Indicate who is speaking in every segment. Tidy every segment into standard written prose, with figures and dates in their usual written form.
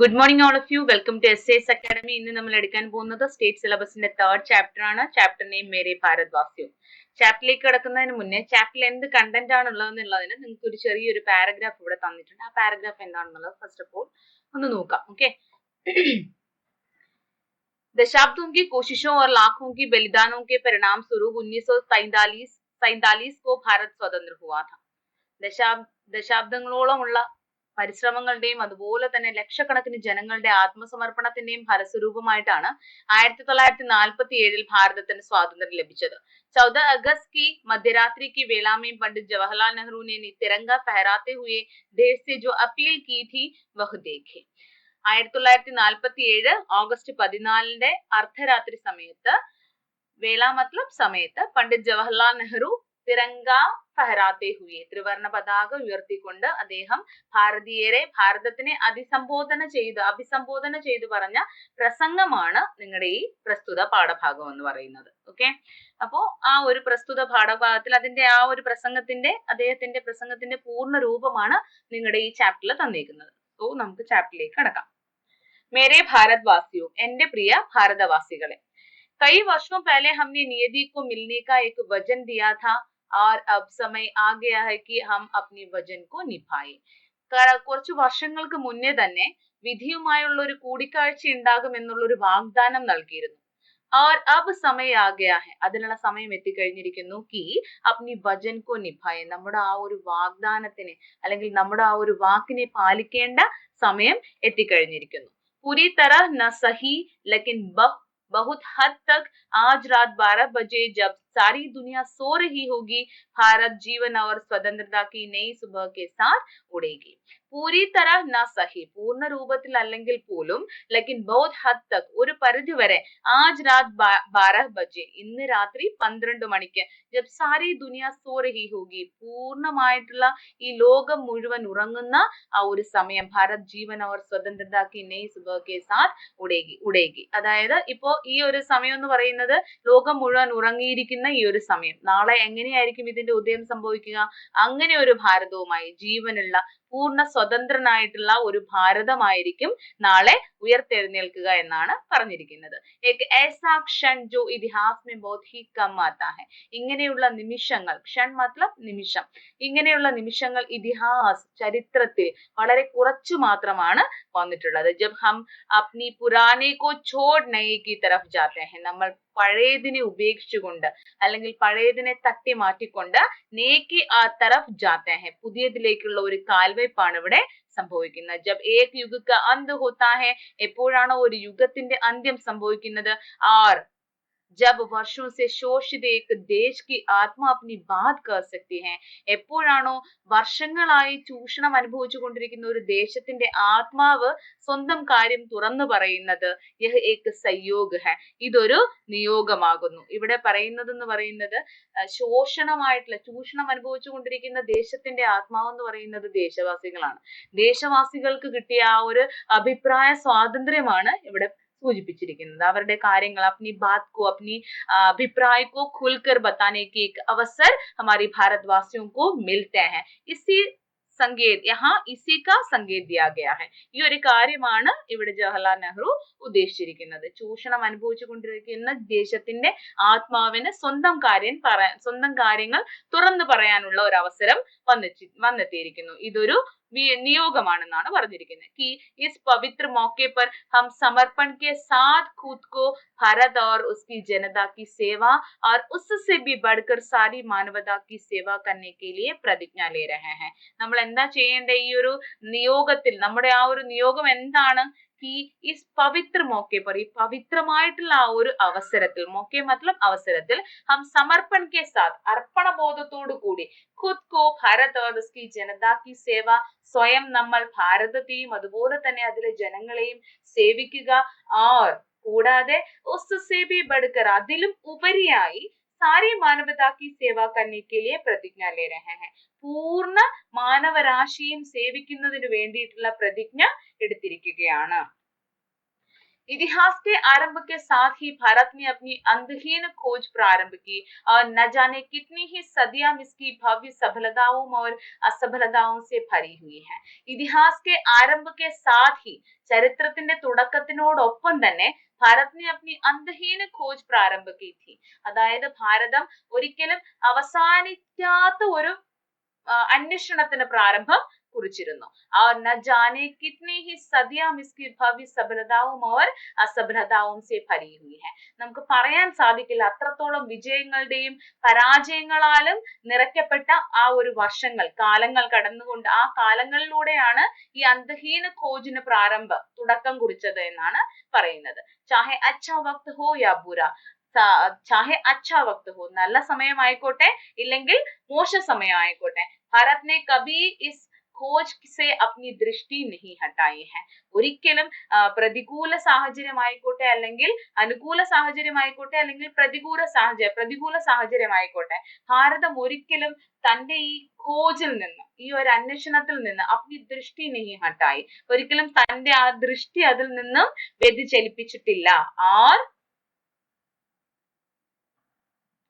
Speaker 1: Good morning all of you. Welcome to S academy. ഇന്ന് നമ്മൾ എടുക്കാൻ പോകുന്നത് സ്റ്റേറ്റ് സിലബസിന്റെ തേർഡ് ചാപ്റ്റർ ആണ്. ചാപ്റ്റർ നെയിം മേരെ ഭാരത് വാസ്യു. ചാപ്റ്ററിലേക്ക് കിടക്കുന്നതിന് മുന്നേ ചാപ്റ്ററിൽ എന്ത് കണ്ടന്റ് ആണ് ഉള്ളതെന്നുള്ളതിന് നിങ്ങൾക്ക് ഒരു ചെറിയൊരു പാരഗ്രാഫ് ഇവിടെ തന്നിട്ടുണ്ട്. ആ പാരഗ്രാഫ് എന്താണെന്നുള്ളത് ഫസ്റ്റ് ഓഫ് ഓൾ ഒന്ന് നോക്കാം. ഓക്കെ. दशाब्दों की कोशिशों और लाखों की बलिदानों के परिणाम स्वरूप 1947 को भारत स्वतंत्र हुआ था. ദശാബ്ദങ്ങളോളമുള്ള പരിശ്രമങ്ങളുടെയും അതുപോലെ തന്നെ ലക്ഷക്കണക്കിന് ജനങ്ങളുടെ ആത്മസമർപ്പണത്തിന്റെയും ഫലസ്വരൂപമായിട്ടാണ് 1947 ഭാരതത്തിന് സ്വാതന്ത്ര്യം ലഭിച്ചത്. 14 अगस्त की मध्यरात्रि की वेला में पंडित जवाहरलाल नेहरू ने तिरंगा फहराते हुए देश से जो अपील की थी वह देखे. 1947 ഓഗസ്റ്റ് 14 അർദ്ധരാത്രി സമയത്ത്, വേല മത്ലബ് സമയത്ത്, പണ്ഡിറ്റ് ജവഹർലാൽ നെഹ്റു തിരങ്ക ഫഹരാത്തെ ഹുയെ, ത്രിവർണ പതാക ഉയർത്തിക്കൊണ്ട് അദ്ദേഹം ഭാരതത്തിനെ അഭിസംബോധന ചെയ്തു പറഞ്ഞ പ്രസംഗമാണ് നിങ്ങളുടെ ഈ പ്രസ്തുത പാഠഭാഗം എന്ന് പറയുന്നത്. ഓക്കെ. അപ്പോ ആ ഒരു പ്രസ്തുത പാഠഭാഗത്തിൽ അതിന്റെ ആ ഒരു അദ്ദേഹത്തിന്റെ പ്രസംഗത്തിന്റെ പൂർണ്ണ രൂപമാണ് നിങ്ങളുടെ ഈ ചാപ്റ്ററിൽ തന്നിരിക്കുന്നത്. സോ നമുക്ക് ചാപ്റ്ററിലേക്ക് കടക്കാം. मेरे भारतवासियों, എന്റെ പ്രിയ ഭാരതവാസികളെ, कई वर्षों पहले हमने नियति को मिलने का एक वचन दिया था और अब समय आ गया है कि हम अपनी वचन को निभाएं. കുറച്ചു വർഷങ്ങൾക്ക് മുന്നേ തന്നെ വിധിയുമായുള്ള ഒരു കൂടിക്കാഴ്ച ഉണ്ടാകും എന്നുള്ള ഒരു വാഗ്ദാനം നൽകിയിരുന്നു. और अब समय आ गया है, അതിനുള്ള സമയം എത്തിക്കഴിഞ്ഞിരിക്കുന്നു. കി അപ്നി വചൻ കോ നിഭായെ, നമ്മുടെ ആ ഒരു വാഗ്ദാനത്തിനെ അല്ലെങ്കിൽ നമ്മുടെ ആ ഒരു വാക്കിനെ പാലിക്കേണ്ട സമയം എത്തിക്കഴിഞ്ഞിരിക്കുന്നു. पूरी तरह न सही लेकिन बहुत हद तक आज रात 12 बजे जब सारी दुनिया सो रही होगी, भारत जीवन और स्वतंत्रता की नई सुबह के साथ उड़ेगी. पूरी तरह न सही, പൂർണ്ണ രൂപത്തിൽ അല്ലെങ്കിൽ പോലും, लेकिन बहुत हद तक, ഒരു പരിധി വരെ, आज रात 12 बजे, ഇന്ന് രാത്രി 12 മണിക്ക്, जब सारी दुनिया सो रही होगी, പൂർണ്ണമായിട്ടുള്ള ഈ ലോകം മുഴുവൻ ഉറങ്ങുന്ന ആ ഒരു സമയം, ഭാരത് ജീവൻ और स्वतंत्रता की नई सुबह के साथ उड़ेगी. അതായത് ഇപ്പോ ഈ ഒരു സമയം എന്ന് പറയുന്നത് ലോകം മുഴുവൻ ഉറങ്ങിയിരിക്കുന്ന ഈ ഒരു സമയം, നാളെ എങ്ങനെയായിരിക്കും ഇതിന്റെ ഉദയം സംഭവിക്കുക? അങ്ങനെ ഒരു ഭാരതവുമായി, ജീവനുള്ള പൂർണ്ണ സ്വതന്ത്രനായിട്ടുള്ള ഒരു ഭാരതമായിരിക്കും നാളെ ഉയർത്തെഴുന്നേൽക്കുക എന്നാണ് പറഞ്ഞിരിക്കുന്നത്. ഏക് ऐसा क्षण जो इतिहास में बहुत ही कम आता है. ഇങ്ങനെയുള്ള നിമിഷങ്ങൾ, ക്ഷൺ മത്ലബ് നിമിഷം, ഇങ്ങനെയുള്ള നിമിഷങ്ങൾ ഇതിഹാസ്, ചരിത്രത്തിൽ വളരെ കുറച്ചു മാത്രമാണ് വന്നിട്ടുള്ളത്. ജബ് ഹം അപ്നി പുരാനെ കോ ഛോഡ് നയെ കി തരഫ് ജാത്തെ ഹെ, നമ്മൾ പഴയതിനെ ഉപേക്ഷിച്ചുകൊണ്ട് അല്ലെങ്കിൽ പഴയതിനെ തട്ടി മാറ്റിക്കൊണ്ട് നേക്ക് ആ തരഫ് ജാത്തെ ഹെ, പുതിയതിലേക്കുള്ള ഒരു കാൽവയ്പാണ് ഇവിടെ സംഭവിക്കുന്നത്. ജബ് ഏക് യുഗ് കാ അന്ത് ഹോത്താ ഹെ, എപ്പോഴാണോ ഒരു യുഗത്തിന്റെ അന്ത്യം സംഭവിക്കുന്നത്, ആർ जब वर्षों से शोषित एक देश की आत्मा अपनी बात कर सकती है, എപ്പോഴാണോ വർഷങ്ങളായി ചൂഷണം അനുഭവിച്ചു കൊണ്ടിരിക്കുന്ന ഒരു ദേശത്തിന്റെ ആത്മാവ് സ്വന്തം കാര്യം തുറന്നു പറയുന്നത്, യഹ് ഏക് സയ്യോഗ് ഹെ, ഇതൊരു നിയോഗമാകുന്നു. ഇവിടെ പറയുന്നതെന്ന് പറയുന്നത് ചൂഷണം അനുഭവിച്ചു കൊണ്ടിരിക്കുന്ന ദേശത്തിന്റെ ആത്മാവ് എന്ന് പറയുന്നത് ദേശവാസികളാണ്. ദേശവാസികൾക്ക് കിട്ടിയ ആ ഒരു അഭിപ്രായ സ്വാതന്ത്ര്യമാണ് ഇവിടെ സൂചിപ്പിച്ചിരിക്കുന്നത്. അവരുടെ കാര്യങ്ങൾ, अपनी बात को, अपनी अभिप्राय को खुलकर बताने की एक अवसर हमारी भारतवासियों को मिलते हैं. इसी इसी का संकेत दिया गया है. ഈ ഒരു കാര്യമാണ് ഇവിടെ ജവഹർലാൽ നെഹ്റു ഉദ്ദേശിച്ചിരിക്കുന്നത്. ചൂഷണം അനുഭവിച്ചു കൊണ്ടിരിക്കുന്ന ദേശത്തിന്റെ ആത്മാവിന് സ്വന്തം കാര്യങ്ങൾ തുറന്നു പറയാനുള്ള ഒരു അവസരം വന്നെത്തിയിരിക്കുന്നു. ഇതൊരു നിയോഗമാണെന്നാണ് പറഞ്ഞിരിക്കുന്നത്. कि इस पवित्र मौके पर हम समर्पण के साथ खुद को भारत और उसकी जनता की सेवा और उससे भी बढ़कर सारी मानवता की सेवा करने के लिए प्रतिज्ञा ले रहे हैं. നമ്മൾ എന്താ ചെയ്യേണ്ടത് ഈ ഒരു നിയോഗത്തിൽ? നമ്മുടെ ആ ഒരു നിയോഗം എന്താണ്? ഇസ് പവിത്ര മൗക്കെ പർ, ഈ പവിത്രമായിട്ടുള്ള ആ ഒരു അവസരത്തിൽ, മൗക്കെ മത്ലബ് അവസരത്തിൽ, ഹം സമർപ്പൺ കെ സാത്ത്, അർപ്പണബോധത്തോടു കൂടി, ഖുദ് കോ ഭാരത് और उसकी जनता की सेवा, സ്വയം നമ്മൾ ഭാരതത്തെയും അതുപോലെ തന്നെ അതിലെ ജനങ്ങളെയും സേവിക്കുക, और കൂടാതെ उससे भी बढ़कर, അതിലും ഉപരിയായി, सारी मानवता की सेवा करने के लिए प्रतिज्ञा ले रहे हैं, പൂർണ്ണ മാനവരാശിയും സേവിക്കുന്നതിന് വേണ്ടിയിട്ടുള്ള പ്രതിജ്ഞ എടുത്തിരിക്കുകയാണ്. इतिहास के आरंभ के साथ ही भारत ने अपनी अंतहीन खोज प्रारंभ की और न जाने कितनी ही सदियां इसकी भव्य सफलताओं और असफलताओं से भरी हुई है. ഇതിഹാസത്തെ ആരംഭ के साथ ही ചരിത്രത്തിന്റെ തുടക്കത്തിനോടൊപ്പം തന്നെ ഭാരത് अपनी അന്തഹീന खोज प्रारंभ की थी. അതായത് ഭാരതം ഒരിക്കലും അവസാനിക്കാത്ത ഒരു अन्वेषणത്തിന് പ്രാരംഭം കുറിച്ചിരുന്നു. और न जाने कितनी ही सदियां इसकी भव्य सफलताओं और असफलताओं से भरी हुई है. നമുക്ക് പറയാൻ സാധിക്കില്ല അത്രത്തോളം വിജയങ്ങളുടെയും പരാജയങ്ങളാലും നിറയ്ക്കപ്പെട്ട ആ ഒരു വർഷങ്ങൾ കാലങ്ങൾ കടന്നുകൊണ്ട് ആ കാലങ്ങളിലൂടെയാണ് ഈ അന്തഹീന ഖോജിന് തുടക്കം കുറിച്ചത് എന്നാണ് പറയുന്നത്. ചാഹെ അച്ഛാ വക്ത് ഹോ യാ ബുരാ, ചാഹെ അച്ഛാ വക്ത് ഹോ, നല്ല സമയമായിക്കോട്ടെ ഇല്ലെങ്കിൽ മോശ സമയമായിക്കോട്ടെ, ഭാരത് ने कभी इस खोज से अपनी दृष्टि नहीं हटाई है. ഒരിക്കലും പ്രതികൂല സാഹചര്യമായിക്കോട്ടെ അല്ലെങ്കിൽ അനുകൂല സാഹചര്യമായിക്കോട്ടെ അല്ലെങ്കിൽ പ്രതികൂല സാഹചര്യമായിക്കോട്ടെ, ഭാരതം ഒരിക്കലും തന്റെ ഈ ഖോജിൽ നിന്ന് ഈ ഒരു അന്വേഷണത്തിൽ നിന്ന് अपनी दृष्टि नहीं हटाई, ഒരിക്കലും തന്റെ ആ ദൃഷ്ടി അതിൽ നിന്നും വ്യതിചലിപ്പിച്ചിട്ടില്ല.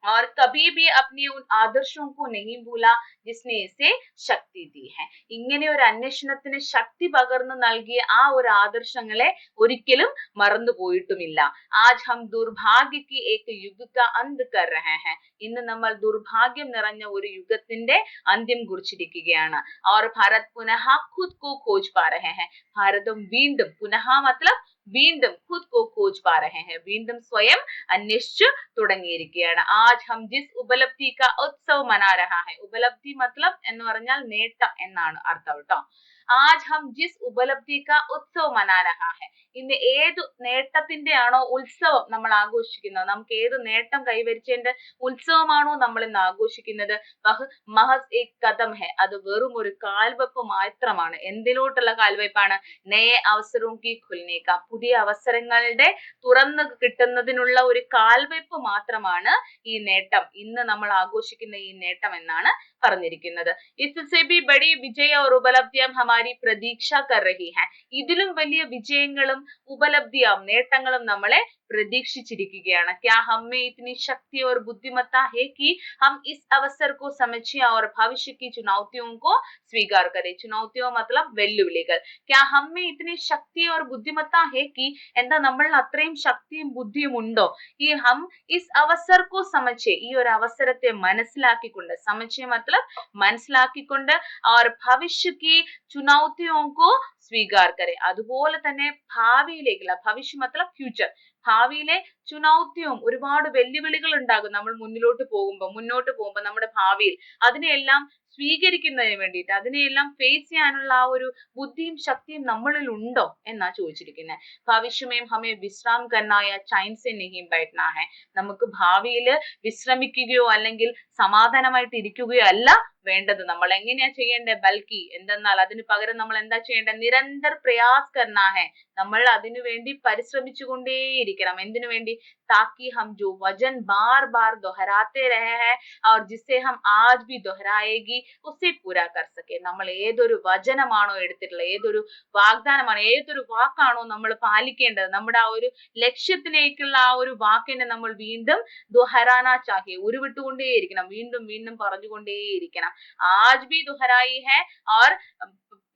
Speaker 1: और कभी भी अपने उन आदर्शों को नहीं भूला जिसने इसे शक्ति दी है. ഇങ്ങനെ ഒരു അന്വേഷണത്തിന് ശക്തി പകർന്നു നൽകിയ ആ ഒരു ആദർശങ്ങളെ ഒരിക്കലും മറന്നു പോയിട്ടുമില്ല. ആജ് ഹം ദുർഭാഗ്യ की एक युग का अंत कर रहे हैं. ഇന്ന് നമ്മൾ ദുർഭാഗ്യം നിറഞ്ഞ ഒരു യുഗത്തിന്റെ അന്ത്യം കുറിച്ചിരിക്കുകയാണ്. और भारत पुनः खुद को खोज पा रहे हैं. ഭാരതം വീണ്ടും, പുനഃ मतलब വീണ്ടും, खुद को खोज पा रहे हैं, വീണ്ടും സ്വയം അന്വേഷിച്ചു തുടങ്ങിയിരിക്കുകയാണ്. ആജ് ഹം ജിസ് ഉപലബ്ധി കാ ഉത്സവ് മനാ രഹാ ഹൈ. ഉപലബ്ധി മത്ലബ് എന്ന് പറഞ്ഞാൽ നേട്ടം എന്നാണ് അർത്ഥം കേട്ടോ. ആജ് ഹം ജിസ് ഉപലബ്ധി കാ ഉത്സവ് മനാ രഹാ ഹൈ. ഇന്ന് ഏത് നേട്ടത്തിന്റെ ആണോ ഉത്സവം നമ്മൾ ആഘോഷിക്കുന്നത്, നമുക്ക് ഏത് നേട്ടം കൈവരിച്ചതിന്റെ ഉത്സവമാണോ നമ്മൾ ഇന്ന് ആഘോഷിക്കുന്നത്, മഹസ് ഏക് കദം ഹെ, അത് വെറും ഒരു കാൽവെപ്പ് മാത്രമാണ്. എന്തിലോട്ടുള്ള കാൽവെപ്പാണ്? നയെ അവസരവും കി ഖുൽനെ കാ, പുതിയ അവസരങ്ങളുടെ തുറന്നു കിട്ടുന്നതിനുള്ള ഒരു കാൽവെപ്പ് മാത്രമാണ് ഈ നേട്ടം, ഇന്ന് നമ്മൾ ആഘോഷിക്കുന്ന ഈ നേട്ടം എന്നാണ് പറഞ്ഞിരിക്കുന്നത്. इससे भी बड़ी विजय और उपलब्धियां हमारी प्रतीक्षा कर रही हैं. ഇതിലും വലിയ വിജയങ്ങളും ഉപലബ്ധിയും നേട്ടങ്ങളും നമ്മളെ പ്രതീക്ഷിച്ചിരിക്കുകയാണ്. क्या हमें इतनी शक्ति और बुद्धिमत्ता है कि हम इस अवसर को समझें और भविष्य की चुनौतियों को स्वीकार करें. चुनौतियों मतलब വെല്ലുവിളികൾ. क्या हमें इतनी शक्ति और बुद्धिमत्ता है कि, എന്താ നമ്മളിൽ അത്രയും ശക്തിയും ബുദ്ധിയും ഉണ്ടോ? ഈ ഹം ഇസ് അവസർ കോ സമझे, ഈ ഒരു അവസരത്തെ മനസ്സിലാക്കിക്കൊണ്ട്, സമझे मतलब മനസ്സിലാക്കിക്കൊണ്ട്, और भविष्य की चुनौतियों को स्वीकार करें. അതുപോലെ തന്നെ ഭാവിയിലേക്കുള്ള, ഭവിഷ്യ मतलब ഫ്യൂച്ചർ, ഭാവിയിലെ ചുനൗത്തിയും, ഒരുപാട് വെല്ലുവിളികൾ ഉണ്ടാകും നമ്മൾ മുന്നോട്ട് പോകുമ്പോൾ നമ്മുടെ ഭാവിയിൽ, അതിനെയെല്ലാം സ്വീകരിക്കുന്നതിന് വേണ്ടിയിട്ട്, അതിനെയെല്ലാം ഫേസ് ചെയ്യാനുള്ള ആ ഒരു ബുദ്ധിയും ശക്തിയും നമ്മളിൽ ഉണ്ടോ എന്നാ ചോദിച്ചിരിക്കുന്നത്. ഭവിഷ്യമേം ഹമേ വിശ്രാം കർനായ ചൈൻ സെ നഹീം ബൈഠ്നാ ഹൈ. നമുക്ക് ഭാവിയിൽ വിശ്രമിക്കുകയോ അല്ലെങ്കിൽ സമാധാനമായിട്ട് ഇരിക്കുകയോ അല്ല വേണ്ടത്. നമ്മൾ എങ്ങനെയാ ചെയ്യേണ്ടത്? ബൽക്കി, എന്തെന്നാൽ അതിന് പകരം നമ്മൾ എന്താ ചെയ്യേണ്ടത്? നിരന്തർ പ്രയാസ് കർനാ ഹൈ. നമ്മൾ അതിനു വേണ്ടി പരിശ്രമിച്ചുകൊണ്ടേയിരിക്കണം. എന്തിനു വേണ്ടി? ताकि हम जो वजन बार बार दोहराते रहे हैं और जिसे हम आज भी दोहराएगी उसे पूरा कर सके. നമ്മൾ ഏതൊരു വചനമാണോ എടുത്തിട്ടുള്ളത്, ഏതൊരു വാഗ്ദാനമാണോ, ഏതൊരു വാക്കാണോ നമ്മൾ പാലിക്കേണ്ടത്, നമ്മുടെ ആ ഒരു ലക്ഷ്യത്തിലേക്കുള്ള ആ ഒരു വാക്കിനെ നമ്മൾ വീണ്ടും ദുഹരാന ചാഹിയെ, ഉരുവിട്ടുകൊണ്ടേയിരിക്കണം, വീണ്ടും വീണ്ടും പറഞ്ഞുകൊണ്ടേയിരിക്കണം. ആജ് भी दोहराई है और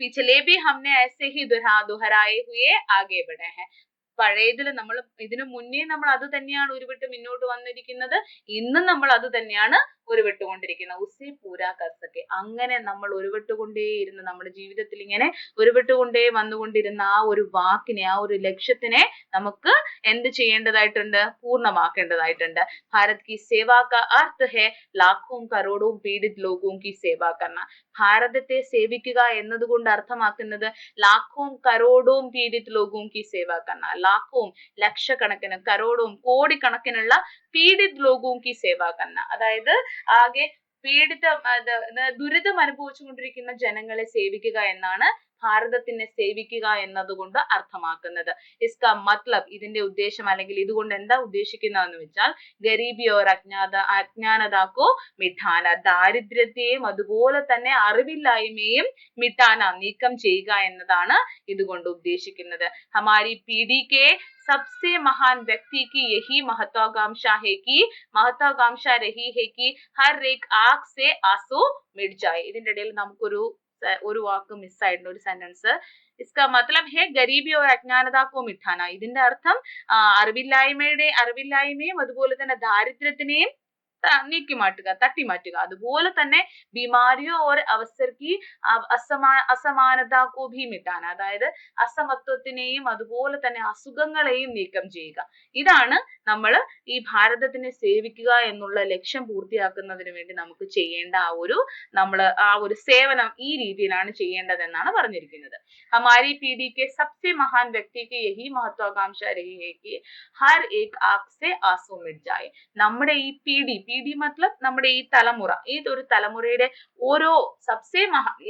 Speaker 1: पिछले भी हमने ऐसे ही दोहराए हुए आगे बढ़े हैं. പഴയതിൽ നമ്മൾ ഇതിനു മുന്നേ നമ്മൾ അത് തന്നെയാണ് ഉരുവിട്ട് മുന്നോട്ട് വന്നിരിക്കുന്നത്, ഇന്നും നമ്മൾ അത് തന്നെയാണ് ഉരുവിട്ടുകൊണ്ടിരിക്കുന്നത്. ഉസേ പൂരാ കർ സക്കെ. അങ്ങനെ നമ്മൾ ഉരുവിട്ടുകൊണ്ടേയിരുന്ന, നമ്മുടെ ജീവിതത്തിൽ ഇങ്ങനെ ഉരുവിട്ടുകൊണ്ടേ വന്നുകൊണ്ടിരുന്ന ആ ഒരു വാക്കിനെ, ആ ഒരു ലക്ഷ്യത്തിനെ നമുക്ക് എന്ത് ചെയ്യേണ്ടതായിട്ടുണ്ട്? പൂർണ്ണമാക്കേണ്ടതായിട്ടുണ്ട്. ഭാരത് കി സേവാ കാ അർത്ഥ ഹെ ലാഖോം കരോടോം പീഡിത് ലോഗോം കി സേവാ കർണ. ഭാരതത്തെ സേവിക്കുക എന്നതുകൊണ്ട് അർത്ഥമാക്കുന്നത് ലാഖോം കരോടോം പീഡിത് ലോഗോം കി സേവാ കർണ. ലാഖവും ലക്ഷക്കണക്കിന്, കരോടും കോടിക്കണക്കിനുള്ള പീഡിത് ലോഗോം കി സേവാ കർണ, അതായത് ആകെ ദുരിതം അനുഭവിച്ചുകൊണ്ടിരിക്കുന്ന ജനങ്ങളെ സേവിക്കുക എന്നാണ് ഭാരതത്തിനെ സേവിക്കുക എന്നതുകൊണ്ട് അർത്ഥമാക്കുന്നത്. ഇസ്കാ മത്ലബ്, ഇതിന്റെ ഉദ്ദേശം അല്ലെങ്കിൽ ഇതുകൊണ്ട് എന്താ ഉദ്ദേശിക്കുന്നതെന്ന് വെച്ചാൽ ഗരീബി ഓർ അജ്ഞാനതാക്കോ മിഠാന, ദാരിദ്ര്യത്തെയും അതുപോലെ തന്നെ അറിവില്ലായ്മയും മിഠാന, നീക്കം ചെയ്യുക എന്നതാണ് ഇതുകൊണ്ട് ഉദ്ദേശിക്കുന്നത്. ഹമാരി പീഡി കെ सबसे महान व्यक्ति की यही महत्वाकांक्षा रही है कि हर एक आंख से आंसू मिट जाए. ഇതിന്റെ ഇടയിൽ നമുക്കൊരു വാക്ക് മിസ്സായിട്ടുണ്ട്, ഒരു സെന്റൻസ്. इसका मतलब है गरीबी और अज्ञानता को मिटाना. ഇതിന്റെ അർത്ഥം അറിവില്ലായ്മയും അതുപോലെ തന്നെ ദാരിദ്ര്യത്തിനെയും നീക്കി മാറ്റുക, തട്ടി മാറ്റുക. അതുപോലെ തന്നെ ബിമാരിയോ ഓർ അവസർ കി അസമാനത കോ ഭി മിട്ടാന, അതായത് അസമത്വത്തിനെയും അതുപോലെ തന്നെ അസുഖങ്ങളെയും നീക്കം ചെയ്യുക. ഇതാണ് നമ്മൾ ഈ ഭാരതത്തിനെ സേവിക്കുക എന്നുള്ള ലക്ഷ്യം പൂർത്തിയാക്കുന്നതിന് വേണ്ടി നമുക്ക് ചെയ്യേണ്ട ആ ഒരു സേവനം ഈ രീതിയിലാണ് ചെയ്യേണ്ടതെന്നാണ് പറഞ്ഞിരിക്കുന്നത്. हमारी पीढ़ी के सबसे महान व्यक्ति की यही महत्वाकांक्षा रही है कि हर एक आंख से आंसू मिट जाए. നമ്മുടെ ഈ പീഡി മത്ലബ് നമ്മുടെ ഈ തലമുറ, ഒരു തലമുറയുടെ ഓരോ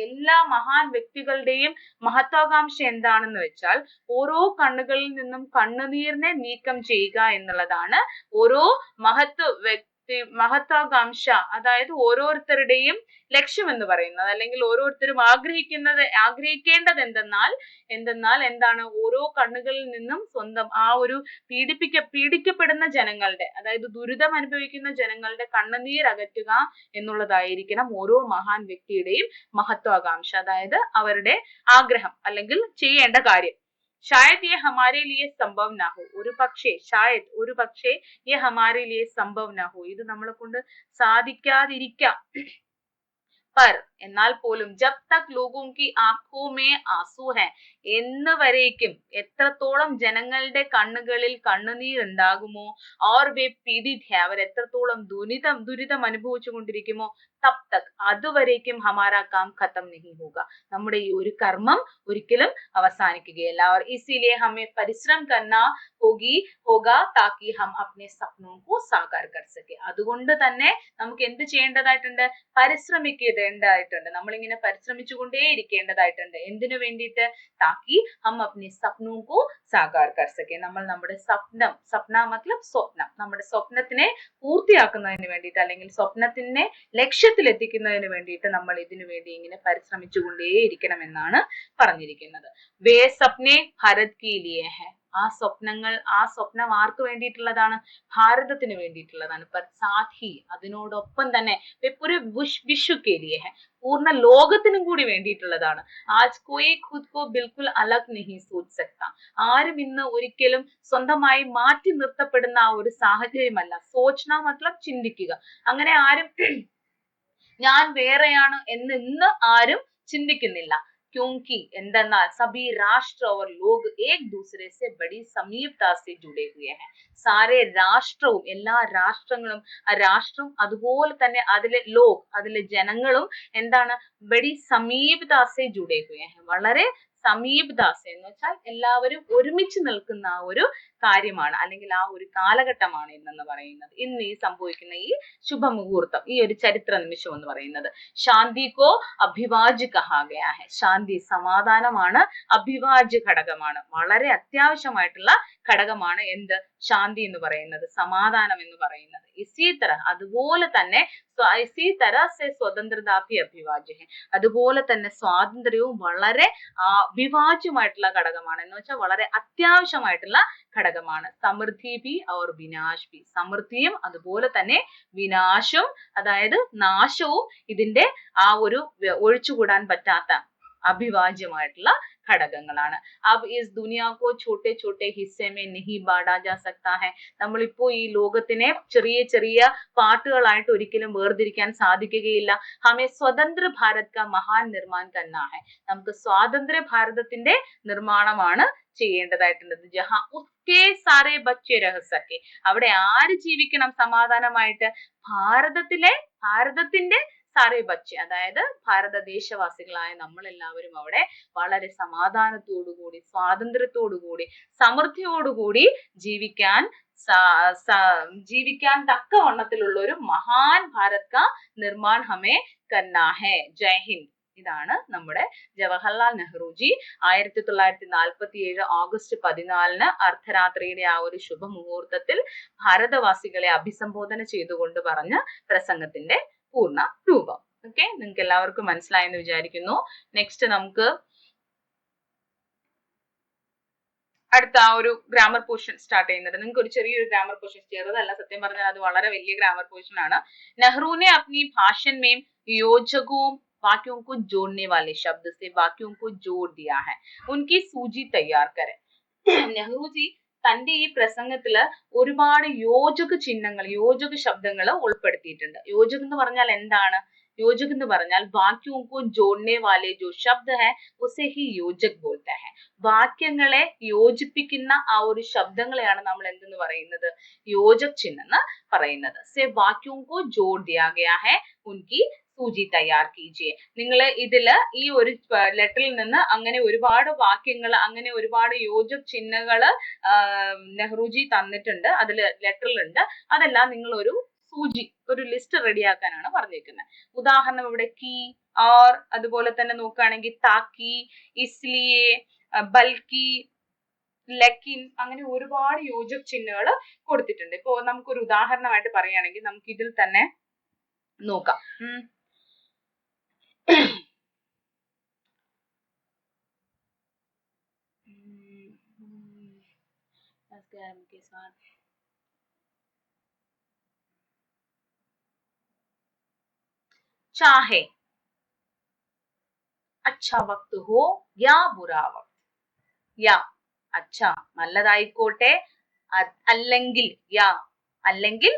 Speaker 1: എല്ലാ മഹാൻ വ്യക്തികളുടെയും മഹത്വാകാംക്ഷ എന്താണെന്ന് വെച്ചാൽ ഓരോ കണ്ണുകളിൽ നിന്നും കണ്ണുനീരിനെ നീക്കം ചെയ്യുക എന്നുള്ളതാണ് ഓരോ മഹത്വാകാംക്ഷ, അതായത് ഓരോരുത്തരുടെയും ലക്ഷ്യം എന്ന് പറയുന്നത്, അല്ലെങ്കിൽ ഓരോരുത്തരും ആഗ്രഹിക്കേണ്ടത് എന്താണ്, ഓരോ കണ്ണുകളിൽ നിന്നും സ്വന്തം ആ ഒരു പീഡിക്കപ്പെടുന്ന ജനങ്ങളുടെ, അതായത് ദുരിതം അനുഭവിക്കുന്ന ജനങ്ങളുടെ കണ്ണുനീർ അകറ്റുക എന്നുള്ളതായിരിക്കണം ഓരോ മഹാൻ വ്യക്തിയുടെയും മഹത്വാകാംക്ഷ, അതായത് അവരുടെ ആഗ്രഹം അല്ലെങ്കിൽ ചെയ്യേണ്ട കാര്യം. शायद ये हमारे लिए संभव ना हो, ഒരു പക്ഷേ ये हमारे लिए संभव ना हो, ഇത് നമ്മളെ കൊണ്ട് സാധിക്കാതിരിക്കാം. पर എന്നാൽ പോലും ജബ് തക് ലോഗോं की आंखों में आंसू है, എന്ന് വരേക്കും എത്രത്തോളം ജനങ്ങളുടെ കണ്ണുകളിൽ കണ്ണുനീർ ഉണ്ടാകുമോ, और वे पीड़ित है, അവർ എത്രത്തോളം ദുരിതം അനുഭവിച്ചു കൊണ്ടിരിക്കുമോ, തബ് തക് അതുവരേക്കും ഹമാരാ കാം ഖത്തം നഹീ ഹോഗ, നമ്മുടെ ഈ ഒരു കർമ്മം ഒരിക്കലും അവസാനിക്കുകയില്ല. और इसीलिए हमें परिश्रम करना होगा ताकि हम अपने सपनों को साकार कर सके. അതുകൊണ്ട് തന്നെ നമുക്ക് എന്ത് ചെയ്യേണ്ടതായിട്ടുണ്ട്, പരിശ്രമിക്കേണ്ടതായിട്ടുണ്ട്. നമ്മളിങ്ങനെ പരിശ്രമിച്ചുകൊണ്ടേ ഇരിക്കേണ്ടതായിട്ടുണ്ട്. എന്തിനു വേണ്ടിയിട്ട്, താക്കി ഹം അപ്നെ സപ്നോ കോ സാകാർ കർ സക്കെ, നമ്മൾ നമ്മുടെ സപ്ന മത്ലബ് സ്വപ്നം, നമ്മുടെ സ്വപ്നത്തിനെ പൂർത്തിയാക്കുന്നതിന് വേണ്ടിയിട്ട് അല്ലെങ്കിൽ സ്വപ്നത്തിനെ ലക്ഷ്യത്തിലെത്തിക്കുന്നതിന് വേണ്ടിയിട്ട് നമ്മൾ ഇതിനു വേണ്ടി ഇങ്ങനെ പരിശ്രമിച്ചുകൊണ്ടേ ഇരിക്കണം എന്നാണ് പറഞ്ഞിരിക്കുന്നത്. വേ സപ്നെ ഭാരത് കി ലിയേ ഹൈ, ആ സ്വപ്നം ആർക്ക് വേണ്ടിയിട്ടുള്ളതാണ്, ഭാരതത്തിന് വേണ്ടിയിട്ടുള്ളതാണ്. पर साथ ही അതിനോടൊപ്പം തന്നെ पूरे विश्व के लिए है, പൂർണ്ണ ലോകത്തിനും കൂടി വേണ്ടിയിട്ടുള്ളതാണ്. ആജ് കോയി ഖുദ് കോ ബിൽകുൽ അലഗ് നഹീ സോച്ച് സക്താ, ആരും ഇന്ന് ഒരിക്കലും സ്വന്തമായി മാറ്റി നിർത്തപ്പെടുന്ന ആ ഒരു സാഹചര്യമല്ല. സോച്ന മത്ലബ് ചിന്തിക്കുക, അങ്ങനെ ആരും ഞാൻ വേറെയാണ് എന്ന് ഇന്ന് ആരും ചിന്തിക്കുന്നില്ല. क्योंकि എന്തെന്നാൽ സഭി രാഷ്ട്ര और लोग एक दूसरे से बड़ी समीपता से जुड़े हुए हैं. സാരെ രാഷ്ട്രവും, എല്ലാ രാഷ്ട്രങ്ങളും, രാഷ്ട്രം അതുപോലെ തന്നെ അതിലെ ജനങ്ങളും എന്താണ്, ബഡി സമീപതാ സെ ജുഡേ ഹുए हैं, വളരെ സമീപതാസ എന്ന് വെച്ചാൽ എല്ലാവരും ഒരുമിച്ച് നിൽക്കുന്ന ആ ഒരു കാര്യമാണ് അല്ലെങ്കിൽ ആ ഒരു കാലഘട്ടമാണ് ഇന്നെന്ന് പറയുന്നത്. ഇന്ന് ഈ സംഭവിക്കുന്ന ഈ ശുഭമുഹൂർത്തം, ഈ ഒരു ചരിത്ര നിമിഷം എന്ന് പറയുന്നത്. ശാന്തിക്കോ അഭിവാജ്യ കഹാ ഗയാ ഹൈ, ശാന്തി സമാധാനമാണ്, അഭിവാജ്യ ഘടകമാണ്, വളരെ അത്യാവശ്യമായിട്ടുള്ള ഘടകമാണ് എന്ത്, ശാന്തി എന്ന് പറയുന്നത്, സമാധാനം എന്ന് പറയുന്നത്. ഇസീ തരഹ അതുപോലെ തന്നെ ഇസീ തരഹ സെ സ്വതന്ത്രത ഭി അഭിവാജ്യ ഹൈ, അതുപോലെ തന്നെ സ്വാതന്ത്ര്യവും വളരെ അഭിവാജ്യമായിട്ടുള്ള ഘടകമാണ്, എന്ന് വെച്ചാൽ വളരെ അത്യാവശ്യമായിട്ടുള്ള ഘടകമാണ്. സമൃദ്ധി ഭി और വിനാശ് ഭി, സമൃദ്ധിയും അതുപോലെ തന്നെ വിനാശവും അതായത് നാശവും ഇതിന്റെ ആ ഒരു ഒഴിച്ചുകൂടാൻ പറ്റാത്ത അഭിവാജ്യമായിട്ടുള്ള ഘടകങ്ങളാണ്. अब इस दुनिया को छोटे छोटे हिस्से में नहीं बांटा जा सकता है, നമ്മളിപ്പോ ഈ ലോകത്തിനെ ചെറിയ ചെറിയ പാർട്ടുകളായിട്ട് ഒരിക്കലും വേർതിരിക്കാൻ സാധിക്കുകയില്ല. हमें स्वतंत्र भारत का महान निर्माण करना है, നമുക്ക് സ്വാതന്ത്ര്യ ഭാരതത്തിന്റെ നിർമ്മാണമാണ് ചെയ്യേണ്ടതായിട്ടുള്ളത്. ജഹാ ഉസ്കെ സാരെ ബच्चे रह सके, അവിടെ ആര് ജീവിക്കണം സമാധാനമായിട്ട്, ഭാരതത്തിന്റെ സാരേ ബच्चे, അതായത് ഭാരതദേശവാസികളായ നമ്മളെല്ലാവരും അവിടെ വളരെ സമാധാനത്തോടുകൂടി, സ്വാതന്ത്ര്യത്തോടുകൂടി, സമൃദ്ധിയോടുകൂടി ജീവിക്കാൻ തക്കവണ്ണത്തിലുള്ള ഒരു മഹാൻ ഭാരത് കാ നിർമ്മാൺ ഹമേ കർനാ ഹൈ. ജയ് ഹിന്ദ്. ഇതാണ് നമ്മുടെ ജവഹർലാൽ നെഹ്റുജി 1947 ഓഗസ്റ്റ് 14 അർദ്ധരാത്രിയുടെ ആ ഒരു ശുഭമുഹൂർത്തത്തിൽ ഭാരതവാസികളെ അഭിസംബോധന ചെയ്തുകൊണ്ട് പറഞ്ഞ പ്രസംഗത്തിന്റെ പൂർണ്ണ രൂപം. ഓക്കെ, നിങ്ങൾക്ക് എല്ലാവർക്കും മനസ്സിലായെന്ന് വിചാരിക്കുന്നു. നെക്സ്റ്റ് നമുക്ക് അടുത്ത ആ ഒരു ഗ്രാമർ പോർഷൻ സ്റ്റാർട്ട് ചെയ്യുന്നുണ്ട്. നിങ്ങൾക്ക് ഒരു ചെറിയൊരു ഗ്രാമർ പോർഷൻ, ചെറുതല്ല സത്യം പറഞ്ഞാൽ, അത് വളരെ വലിയ ഗ്രാമർ പോർഷൻ ആണ്. നെഹ്റുനെ अपनी भाषण में योजकों वाक्यों को जोड़ने वाले शब्द से वाक्यों को जोड़ दिया है. उनकी सूची तैयार करें. നെഹ്റുജി തന്റെ ഈ പ്രസംഗത്തില് ഒരുപാട് യോജക ചിഹ്നങ്ങൾ, യോജക ശബ്ദങ്ങൾ ഉൾപ്പെടുത്തിയിട്ടുണ്ട്. യോജകം എന്ന് പറഞ്ഞാൽ എന്താണ്? योजक എന്ന് പറഞ്ഞാൽ വാക്യോं को जोड़ने वाले जो शब्द है उसे ही योजक बोलते हैं. വാക്യങ്ങളെ യോജിപ്പിക്കുന്ന ആ ഒരു ശബ്ദങ്ങളെയാണ് നമ്മൾ എന്തെന്ന് പറയുന്നത്? യോജക് ചിഹ്നം എന്ന് പറയുന്നത്. से वाक्यों को जोड़ दिया गया है, उनकी സൂചി തയ്യാർ കീജിയെ. നിങ്ങൾ ഇതില് ഈ ഒരു ലെറ്ററിൽ നിന്ന് അങ്ങനെ ഒരുപാട് വാക്യങ്ങൾ, അങ്ങനെ ഒരുപാട് യോജക് ചിഹ്നങ്ങള് നെഹ്റുജി തന്നിട്ടുണ്ട്, അതിൽ ലെറ്ററിലുണ്ട്. അതെല്ലാം നിങ്ങൾ ഒരു സൂചി, ഒരു ലിസ്റ്റ് റെഡിയാക്കാനാണ് പറഞ്ഞിരിക്കുന്നത്. ഉദാഹരണം ഇവിടെ കീ, ഓർ, അതുപോലെ തന്നെ നോക്കുകയാണെങ്കിൽ താക്കി, ഇസ്ലിയെ, ബൽക്കി, ലക്കിൻ, അങ്ങനെ ഒരുപാട് യോജക് ചിഹ്നങ്ങൾ കൊടുത്തിട്ടുണ്ട്. ഇപ്പോ നമുക്കൊരു ഉദാഹരണമായിട്ട് പറയുകയാണെങ്കിൽ നമുക്ക് ഇതിൽ തന്നെ നോക്കാം. चाहे अच्छा वक्त हो या बुरा वक्त, या अच्छा നല്ലതായിക്കോട്ടെ, അല്ലെങ്കിൽ യാ അല്ലെങ്കിൽ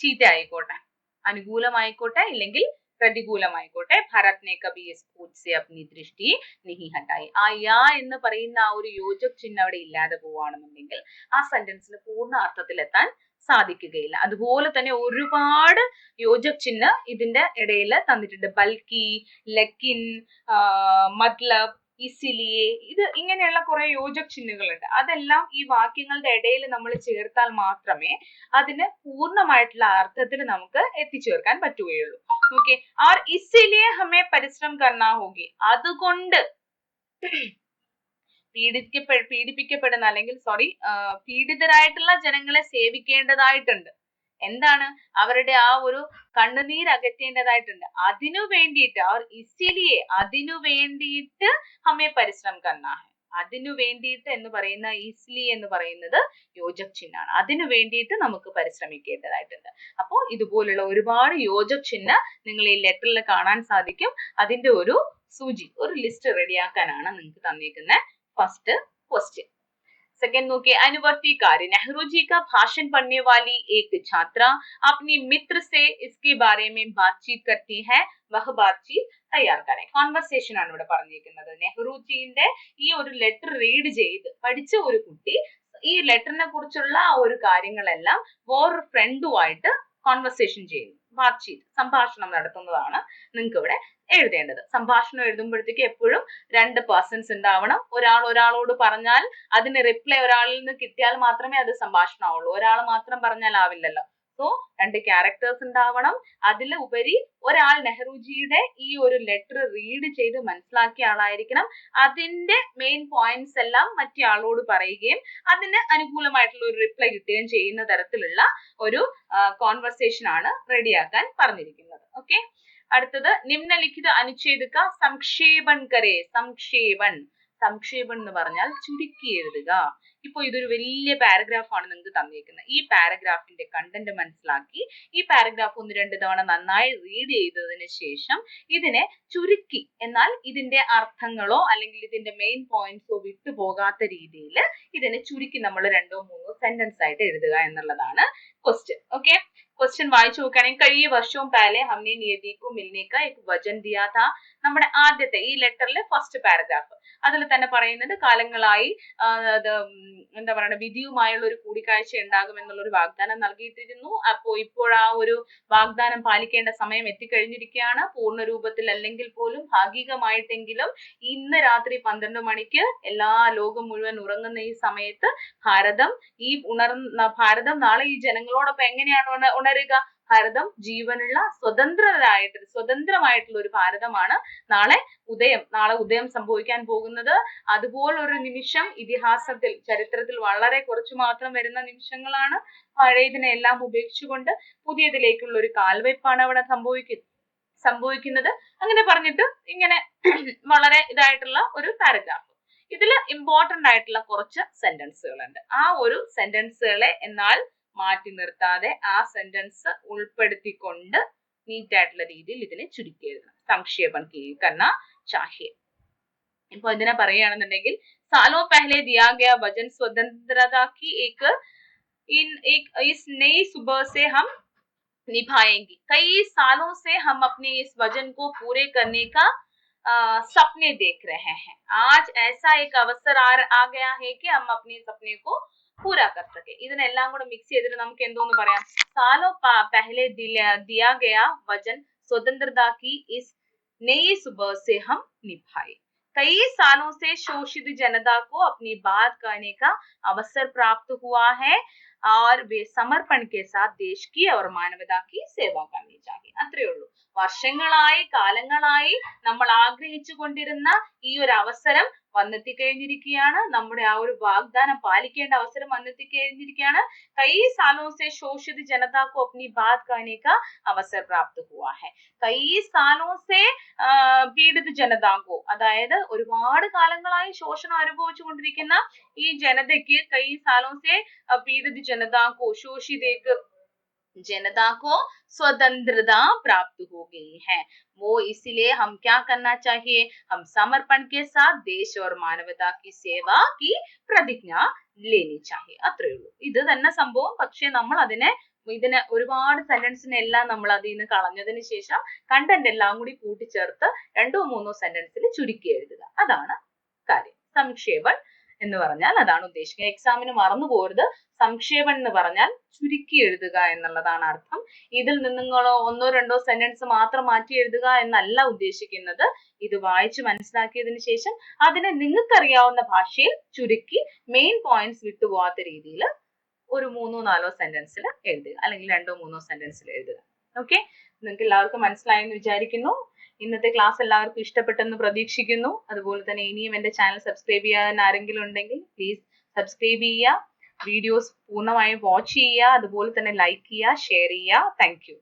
Speaker 1: ചീത്ത ആയിക്കോട്ടെ, അനുകൂലമായിക്കോട്ടെ ഇല്ലെങ്കിൽ പ്രതികൂലമായിക്കോട്ടെ. ഭരത് ने कभी इस पूछ से अपनी दृष्टि नहीं हटाई. ആ യാ എന്ന് പറയുന്ന ആ ഒരു യോജക് ചിഹ്നം അവിടെ ഇല്ലാതെ പോവുകയാണെന്നുണ്ടെങ്കിൽ ആ സെന്റൻസിന് പൂർണ്ണ അർത്ഥത്തിലെത്താൻ സാധിക്കുകയില്ല. അതുപോലെ തന്നെ ഒരുപാട് യോജക് ചിഹ്നം ഇതിന്റെ ഇടയിൽ തന്നിട്ടുണ്ട്. ബൽക്കി, ലക്കിൻ, മത്ലബ്, ഇസിലിയെ, ഇത് ഇങ്ങനെയുള്ള കുറെ യോജക് ചിഹ്നങ്ങളുണ്ട്. അതെല്ലാം ഈ വാക്യങ്ങളുടെ ഇടയിൽ നമ്മൾ ചേർത്താൽ മാത്രമേ അതിന് പൂർണ്ണമായിട്ടുള്ള അർത്ഥത്തിൽ നമുക്ക് എത്തിച്ചേർക്കാൻ പറ്റുകയുള്ളൂ. ഓക്കെ, और इसीलिए हमें परिश्रम करना होगी. അതുകൊണ്ട് പീഡിപ്പിക്കപ്പെടുന്ന അല്ലെങ്കിൽ പീഡിതരായിട്ടുള്ള ജനങ്ങളെ സേവിക്കേണ്ടതായിട്ടുണ്ട്. എന്താണ്? അവരുടെ ആ ഒരു കണ്ണുനീർ അകറ്റേണ്ടതായിട്ടുണ്ട്. അതിനു വേണ്ടിയിട്ട്, അവർ ഇസിലിയെ, അതിനു വേണ്ടിയിട്ട് ഹമേ പരിശ്രമം കർനാ ഹൈ. അതിനു വേണ്ടിയിട്ട് എന്ന് പറയുന്ന ഇസ്ലി എന്ന് പറയുന്നത് യോജക് ചിഹ്നമാണ്. അതിനു വേണ്ടിയിട്ട് നമുക്ക് പരിശ്രമിക്കേണ്ടതായിട്ടുണ്ട്. അപ്പോൾ ഇതുപോലുള്ള ഒരുപാട് യോജക് ചിഹ്നം നിങ്ങൾ ഈ ലെറ്ററിൽ കാണാൻ സാധിക്കും. അതിന്റെ ഒരു സൂചി, ഒരു ലിസ്റ്റ് റെഡിയാക്കാനാണ് നിങ്ങൾക്ക് തന്നിരിക്കുന്നത് ഫസ്റ്റ് ക്വസ്റ്റ്യൻ. सेकंड നോക്കിയേ, अनुवर्ती कार्य. नेहरू जी का भाषण पढ़ने वाली एक छात्रा अपनी मित्र से इसके बारे में बातचीत करती है. वह बातचीत തയ്യാർ കरें. കോൺവെർസേഷൻ ആണ് ഇവിടെ പറഞ്ഞിരിക്കുന്നത്. നെഹ്റുജിന്റെ ഈ ഒരു ലെറ്റർ റീഡ് ചെയ്ത് പഠിച്ച ഒരു കുട്ടി ഈ ലെറ്ററിനെ കുറിച്ചുള്ള ആ ഒരു കാര്യങ്ങളെല്ലാം വേറൊരു ഫ്രണ്ടുമായിട്ട് കോൺവെർസേഷൻ ചെയ്യുന്നു. ബാത്ചീത്ത്, സംഭാഷണം നടത്തുന്നതാണ് നിങ്ങൾക്ക് ഇവിടെ എഴുതേണ്ടത്. സംഭാഷണം എഴുതുമ്പോഴത്തേക്ക് എപ്പോഴും 2 പേഴ്സൺസ് ഉണ്ടാവണം. ഒരാളോട് പറഞ്ഞാൽ അതിന് റിപ്ലൈ ഒരാളിൽ നിന്ന് കിട്ടിയാൽ മാത്രമേ അത് സംഭാഷണമാവുള്ളൂ. ഒരാൾ മാത്രം പറഞ്ഞാൽ ആവില്ലല്ലോ. സോ 2 ക്യാരക്ടേഴ്സ് ഉണ്ടാവണം. അതിൽ ഉപരി ഒരാൾ നെഹ്റുജിയുടെ ഈ ഒരു ലെറ്റർ റീഡ് ചെയ്ത് മനസ്സിലാക്കിയ ആളായിരിക്കണം. അതിന്റെ മെയിൻ പോയിന്റ്സ് എല്ലാം മറ്റേ ആളോട് പറയുകയും അതിന് അനുകൂലമായിട്ടുള്ള ഒരു റിപ്ലൈ കിട്ടുകയും ചെയ്യുന്ന തരത്തിലുള്ള ഒരു കോൺവെർസേഷൻ ആണ് റെഡിയാക്കാൻ പറഞ്ഞിരിക്കുന്നത്. ഓക്കെ, അടുത്തത് നിമ്നലിഖിത അനുച്ഛേദക സംക്ഷേപൺ കരേ. സംക്ഷേപൺ എന്ന് പറഞ്ഞാൽ ചുരുക്കി എഴുതുക. ഇപ്പൊ ഇതൊരു വലിയ പാരഗ്രാഫ് ആണ് നിങ്ങൾക്ക് തന്നിരിക്കുന്നത്. ഈ പാരഗ്രാഫിന്റെ കണ്ടന്റ് മനസ്സിലാക്കി ഈ പാരഗ്രാഫ് 1-2 തവണ നന്നായി റീഡ് ചെയ്തതിന് ശേഷം ഇതിനെ ചുരുക്കി, എന്നാൽ ഇതിന്റെ അർത്ഥങ്ങളോ അല്ലെങ്കിൽ ഇതിന്റെ മെയിൻ പോയിന്റ്സോ വിട്ടുപോകാത്ത രീതിയിൽ ഇതിനെ ചുരുക്കി നമ്മൾ 2-3 സെന്റൻസ് ആയിട്ട് എഴുതുക എന്നുള്ളതാണ് ക്വസ്റ്റ്യൻ. ഓക്കെ, क्वेश्चन വായിച്ചു നോക്കുകയാണെങ്കിൽ कई वर्षों पहले हमने नियति को मिलने का एक वचन दिया था. നമ്മുടെ ആദ്യത്തെ ഈ ലെറ്ററിലെ ഫസ്റ്റ് പാരഗ്രാഫ് അതിൽ തന്നെ പറയുന്നത് കാലങ്ങളായി എന്താ പറയുക, വിധിയുമായുള്ള ഒരു കൂടിക്കാഴ്ച ഉണ്ടാകും എന്നുള്ള ഒരു വാഗ്ദാനം നൽകിയിട്ടിരുന്നു. അപ്പോൾ ഇപ്പോൾ ആ ഒരു വാഗ്ദാനം പാലിക്കേണ്ട സമയം എത്തിക്കഴിഞ്ഞിരിക്കുകയാണ്. പൂർണ്ണ രൂപത്തിൽ അല്ലെങ്കിൽ പോലും ഭാഗികമായിട്ടെങ്കിലും ഇന്ന് രാത്രി 12 മണിക്ക് എല്ലാ ലോകം മുഴുവൻ ഉറങ്ങുന്ന ഈ സമയത്ത് ഭാരതം നാളെ ഈ ജനങ്ങളോടൊപ്പം എങ്ങനെയാണ് ഉണരുക? ഭാരതം ജീവനുള്ള സ്വതന്ത്രമായിട്ടുള്ള ഒരു ഭാരതമാണ് നാളെ ഉദയം സംഭവിക്കാൻ പോകുന്നത്. അതുപോലൊരു നിമിഷം ഇതിഹാസത്തിൽ, ചരിത്രത്തിൽ വളരെ കുറച്ചു മാത്രം വരുന്ന നിമിഷങ്ങളാണ്. പഴയതിനെ എല്ലാം ഉപേക്ഷിച്ചുകൊണ്ട് പുതിയതിലേക്കുള്ള ഒരു കാൽവയ്പാണ് അവിടെ സംഭവിക്കുന്നത്. അങ്ങനെ പറഞ്ഞിട്ട് ഇങ്ങനെ വളരെ ഇതായിട്ടുള്ള ഒരു പാരഗ്രാഫ്. ഇതിൽ ഇമ്പോർട്ടന്റ് ആയിട്ടുള്ള കുറച്ച് സെന്റൻസുകളുണ്ട്. ആ ഒരു സെന്റൻസുകളെ എന്നാൽ മാറ്റി നിർത്താതെ ആ സെന്റൻസ് ഉൾപ്പെടുത്തിക്കൊണ്ട് നീറ്റ് ആയിട്ടുള്ള രീതിയിൽ ഇതിനെ ചുരുക്കി എഴുതണം. സംക്ഷേപം കർണ ചാഹിയെ. ഇപ്പൊ ഇതിനെ പറയുകയാണെന്നുണ്ടെങ്കിൽ, सालों पहले दिया गया वचन स्वतंत्रता की एक इस नई सुबह से हम निभाएंगे. कई सालों से हम अपने इस वचन को पूरे करने का सपने देख रहे हैं. आज ऐसा एक अवसर आ गया है कि हम अपने सपने को पूरा कर सके. ഇതിനെല്ലാം കൂടെ മിക്സ് ചെയ്തിട്ട് നമുക്ക് എന്തോന്ന് പറയാം? सालों पहले दिया गया वचन स्वतंत्रता की इस नई सुबह से हम निभाए. कई सालों से शोषित जनता को अपनी बात कहने का अवसर प्राप्त हुआ है और वे समर्पण के साथ देश की और मानवता की सेवा करनी चाहिए. അത്രേ ഉള്ളൂ. വർഷങ്ങളായി കാലങ്ങളായി നമ്മൾ ആഗ്രഹിച്ചു കൊണ്ടിരുന്ന ഈ ഒരു അവസരം വന്നെത്തിക്കഴിഞ്ഞിരിക്കുകയാണ്. നമ്മുടെ ആ ഒരു വാഗ്ദാനം പാലിക്കേണ്ട അവസരം വന്നെത്തിക്കഴിഞ്ഞിരിക്കുകയാണ്. कई सालों से शोषित जनता को अपनी बात कहने का अवसर प्राप्त हुआ है. कई सालों से പീഡിത ജനതാക്കോ, അതായത് ഒരുപാട് കാലങ്ങളായി ശോഷണം അനുഭവിച്ചു കൊണ്ടിരിക്കുന്ന ഈ ജനതയ്ക്ക് കൈ സാലോं से पीड़ित जनता को शोषित एक जनता को स्वतंत्रता प्राप्त हो गई है. वो इसलिए हम क्या करना चाहिए? हम समर्पण के साथ देश और मानवता की सेवा की प्रतिज्ञा लेनी चाहिए. അത്രേ ഉള്ളൂ. ഇത് തന്നെ സംഭവം. പക്ഷെ നമ്മൾ ഇതിനെ ഒരുപാട് സെന്റൻസിനെ എല്ലാം നമ്മൾ അതിൽ നിന്ന് കളഞ്ഞതിന് ശേഷം കണ്ടന്റ് എല്ലാം കൂടി കൂട്ടിച്ചേർത്ത് 2-3 സെന്റൻസിൽ ചുരുക്കി എഴുതുക. അതാണ് കാര്യം. സംക്ഷേപൺ എന്ന് പറഞ്ഞാൽ അതാണ് ഉദ്ദേശിക്കുന്നത്. എക്സാമിന് മറന്നു പോകരുത്. സംക്ഷേപൺ എന്ന് പറഞ്ഞാൽ ചുരുക്കി എഴുതുക എന്നുള്ളതാണ് അർത്ഥം. ഇതിൽ നിങ്ങളോ 1-2 സെന്റൻസ് മാത്രം മാറ്റി എഴുതുക എന്നല്ല ഉദ്ദേശിക്കുന്നത്. ഇത് വായിച്ച് മനസ്സിലാക്കിയതിന് ശേഷം അതിനെ നിങ്ങൾക്കറിയാവുന്ന ഭാഷയിൽ ചുരുക്കി മെയിൻ പോയിന്റ്സ് വിട്ടുപോകാത്ത രീതിയിൽ ഒരു 3-4 സെന്റൻസിൽ എഴുതുക, അല്ലെങ്കിൽ 2-3 സെന്റൻസിൽ എഴുതുക. ഓക്കെ, നിങ്ങൾക്ക് എല്ലാവർക്കും മനസ്സിലായെന്ന് വിചാരിക്കുന്നു. ഇന്നത്തെ ക്ലാസ് എല്ലാവർക്കും ഇഷ്ടപ്പെട്ടെന്ന് പ്രതീക്ഷിക്കുന്നു. അതുപോലെ തന്നെ ഇനിയും എന്റെ ചാനൽ സബ്സ്ക്രൈബ് ചെയ്യാൻ ആരെങ്കിലും ഉണ്ടെങ്കിൽ പ്ലീസ് സബ്സ്ക്രൈബ് ചെയ്യുക, വീഡിയോസ് പൂർണ്ണമായും വാച്ച് ചെയ്യുക, അതുപോലെ തന്നെ ലൈക്ക് ചെയ്യുക, ഷെയർ ചെയ്യുക. Thank you.